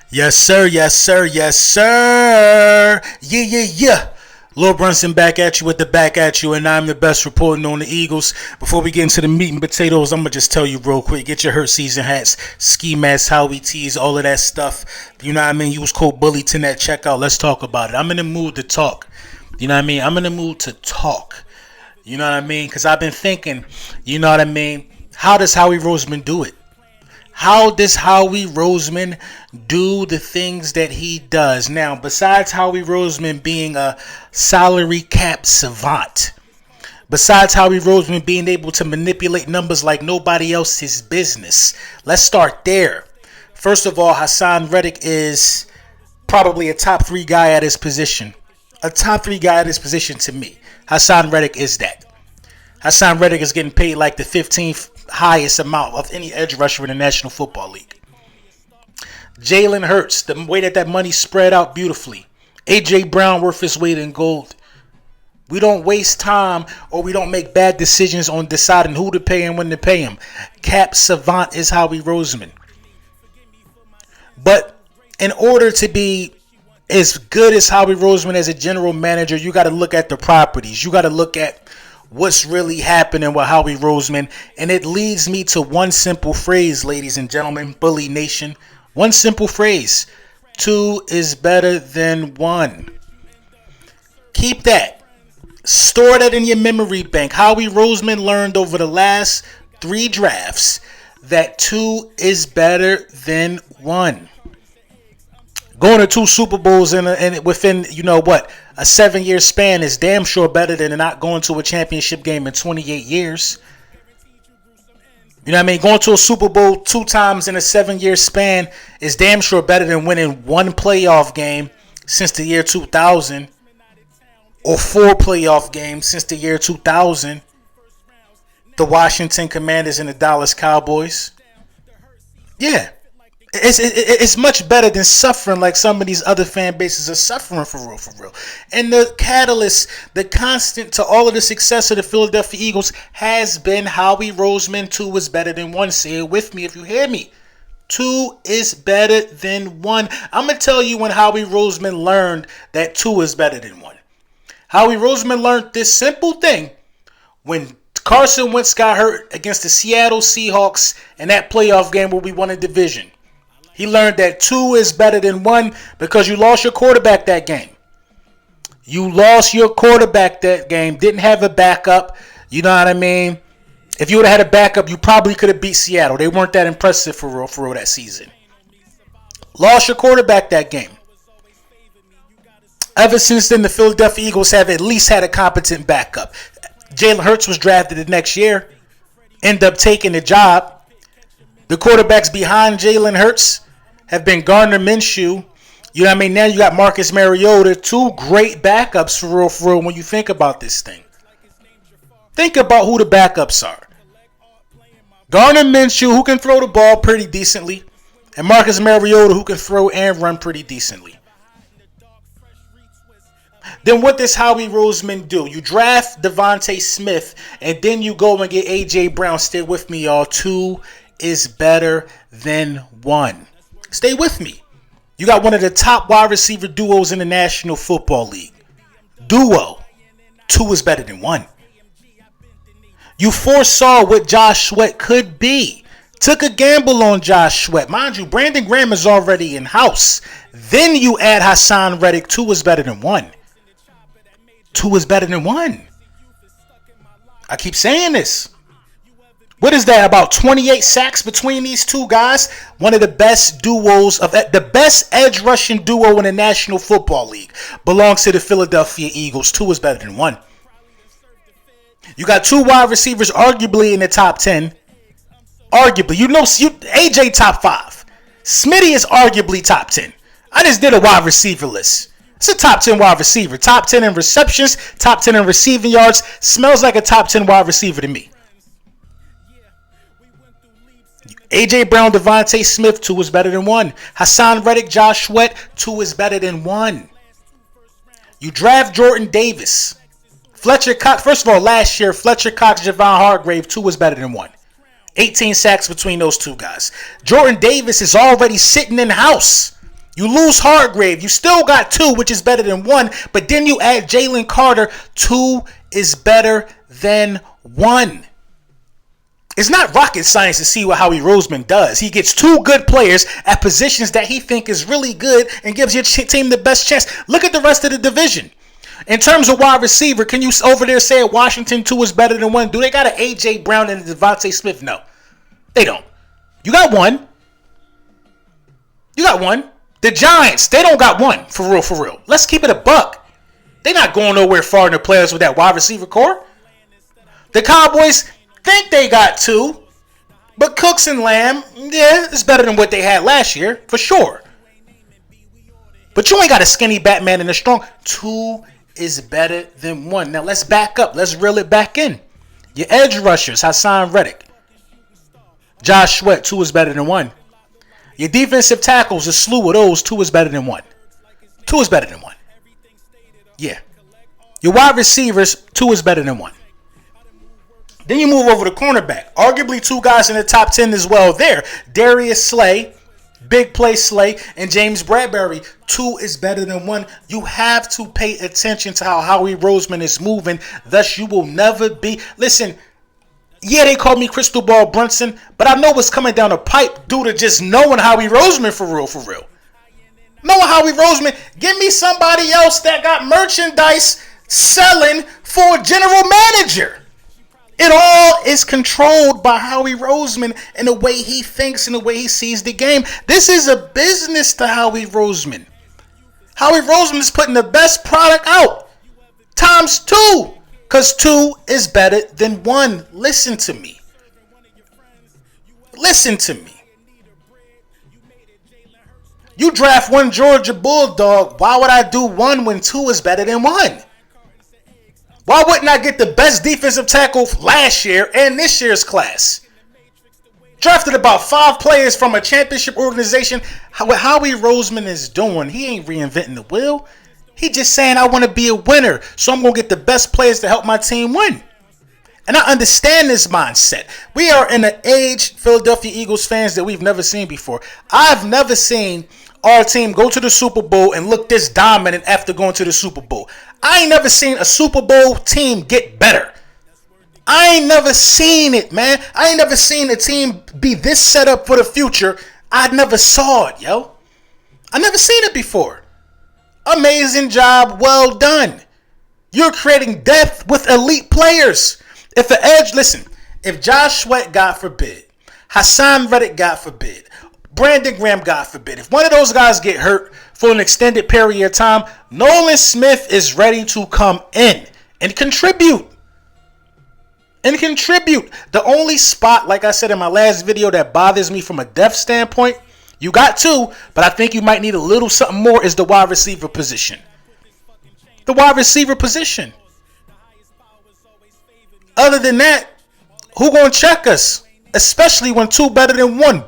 Yes, sir. Yes, sir. Yes, sir. Yeah, yeah, yeah. Lil Brunson back at you with the back at you, and I'm the best reporting on the Eagles. Before we get into the meat and potatoes, I'm gonna just tell you real quick: get your hurt season hats, ski masks, Howie tees, all of that stuff. You know what I mean? Use code Bullyton at checkout. Let's talk about it. I'm in the mood to talk. You know what I mean? I'm in the mood to talk. You know what I mean? Because I've been thinking. You know what I mean? How does Howie Roseman do it? How does Howie Roseman do the things that he does? Now, besides Howie Roseman being a salary cap savant, besides Howie Roseman being able to manipulate numbers like nobody else's business, let's start there. First of all, Hassan Reddick is probably a top three guy at his position. A top three guy at his position to me. Hassan Reddick is that. Hassan Reddick is getting paid like the 15th highest amount of any edge rusher in the National Football League. Jalen Hurts, the way that money spread out beautifully. A.J. Brown worth his weight in gold. We don't waste time or we don't make bad decisions on deciding who to pay and when to pay him. Cap savant is Howie Roseman. But in order to be as good as Howie Roseman as a general manager, you got to look at the properties. You got to look at what's really happening with Howie Roseman. And it leads me to one simple phrase, ladies and gentlemen, Bully Nation. One simple phrase. 2 is better than 1. Keep that. Store that in your memory bank. Howie Roseman learned over the last 3 drafts that 2 is better than 1. Going to 2 Super Bowls and within, you know what, a 7-year span is damn sure better than not going to a championship game in 28 years. You know what I mean? Going to a Super Bowl 2 times in a 7-year span is damn sure better than winning 1 playoff game since the year 2000 or 4 playoff games since the year 2000. The Washington Commanders and the Dallas Cowboys. Yeah. It's much better than suffering like some of these other fan bases are suffering for real. And the catalyst, the constant to all of the success of the Philadelphia Eagles has been Howie Roseman. 2 is better than 1. Say it with me if you hear me. 2 is better than 1. I'm going to tell you when Howie Roseman learned that 2 is better than 1. Howie Roseman learned this simple thing when Carson Wentz got hurt against the Seattle Seahawks in that playoff game where we won a division. He learned that 2 is better than 1 because you lost your quarterback that game. You lost your quarterback that game. Didn't have a backup. You know what I mean? If you would have had a backup, you probably could have beat Seattle. They weren't that impressive for real that season. Lost your quarterback that game. Ever since then, the Philadelphia Eagles have at least had a competent backup. Jalen Hurts was drafted the next year. Ended up taking the job. The quarterbacks behind Jalen Hurts have been Gardner Minshew. You know what I mean? Now you got Marcus Mariota. 2 great backups for real when you think about this thing. Think about who the backups are. Gardner Minshew, who can throw the ball pretty decently. And Marcus Mariota, who can throw and run pretty decently. Then what does Howie Roseman do? You draft Devontae Smith, and then you go and get A.J. Brown. Stay with me, y'all. 2 is better than 1. Stay with me. You got one of the top wide receiver duos in the National Football League. Duo. 2 is better than 1. You foresaw what Josh Sweat could be. Took a gamble on Josh Sweat. Mind you, Brandon Graham is already in house. Then you add Hassan Reddick. 2 is better than 1. 2 is better than 1. I keep saying this. What is that? About 28 sacks between these 2 guys? One of the best duos of the best edge rushing duo in the National Football League belongs to the Philadelphia Eagles. 2 is better than 1. You got 2 wide receivers arguably in the top 10. Arguably. AJ top 5. Smitty is arguably top 10. I just did a wide receiver list. It's a top 10 wide receiver. Top 10 in receptions. Top 10 in receiving yards. Smells like a top 10 wide receiver to me. A.J. Brown, Devontae Smith, 2 is better than 1. Hassan Reddick, Josh Sweat, 2 is better than 1. You draft Jordan Davis. Fletcher Cox, first of all, last year, Fletcher Cox, Javon Hargrave, 2 is better than 1. 18 sacks between those 2 guys. Jordan Davis is already sitting in the house. You lose Hargrave. You still got 2, which is better than 1. But then you add Jalen Carter. 2 is better than 1. It's not rocket science to see what Howie Roseman does. He gets 2 good players at positions that he think is really good and gives your team the best chance. Look at the rest of the division. In terms of wide receiver, can you over there say Washington 2 is better than 1? Do they got an A.J. Brown and a Devontae Smith? No, they don't. You got 1. You got 1. The Giants, they don't got 1, for real, for real. Let's keep it a buck. They're not going nowhere far in the playoffs with that wide receiver core. The Cowboys think they got 2, but Cooks and Lamb, yeah, it's better than what they had last year, for sure. But you ain't got a skinny Batman and a strong. 2 is better than 1. Now let's back up. Let's reel it back in. Your edge rushers, Hassan Reddick, Josh Sweat, 2 is better than 1. Your defensive tackles, a slew of those, 2 is better than 1. 2 is better than 1. Yeah. Your wide receivers, 2 is better than 1. Then you move over to cornerback. Arguably 2 guys in the top 10 as well there. Darius Slay, big play Slay, and James Bradbury. 2 is better than 1. You have to pay attention to how Howie Roseman is moving. Thus, you will never be... Listen, yeah, they call me Crystal Ball Brunson, but I know what's coming down the pipe due to just knowing Howie Roseman for real, for real. Knowing Howie Roseman, give me somebody else that got merchandise selling for a general manager. It all is controlled by Howie Roseman and the way he thinks and the way he sees the game. This is a business to Howie Roseman. Howie Roseman is putting the best product out times 2. Because 2 is better than 1. Listen to me. Listen to me. You draft 1 Georgia Bulldog. Why would I do 1 when 2 is better than 1? Why wouldn't I get the best defensive tackle last year and this year's class? Drafted about 5 players from a championship organization. What Howie Roseman is doing, he ain't reinventing the wheel. He just saying, I want to be a winner, so I'm going to get the best players to help my team win. And I understand this mindset. We are in an age, Philadelphia Eagles fans, that we've never seen before. I've never seen our team go to the Super Bowl and look this dominant after going to the Super Bowl. I ain't never seen a Super Bowl team get better. I ain't never seen it, man. I ain't never seen a team be this set up for the future. I never saw it, yo. I never seen it before. Amazing job, well done. You're creating depth with elite players. If an edge, listen, if Josh Sweat, God forbid, Hassan Reddick, God forbid, Brandon Graham, God forbid, if one of those guys get hurt for an extended period of time, Nolan Smith is ready to come in and contribute. The only spot, like I said in my last video, that bothers me from a depth standpoint, you got 2, but I think you might need a little something more, is the wide receiver position. The wide receiver position. Other than that, who gonna check us? Especially when 2 better than 1.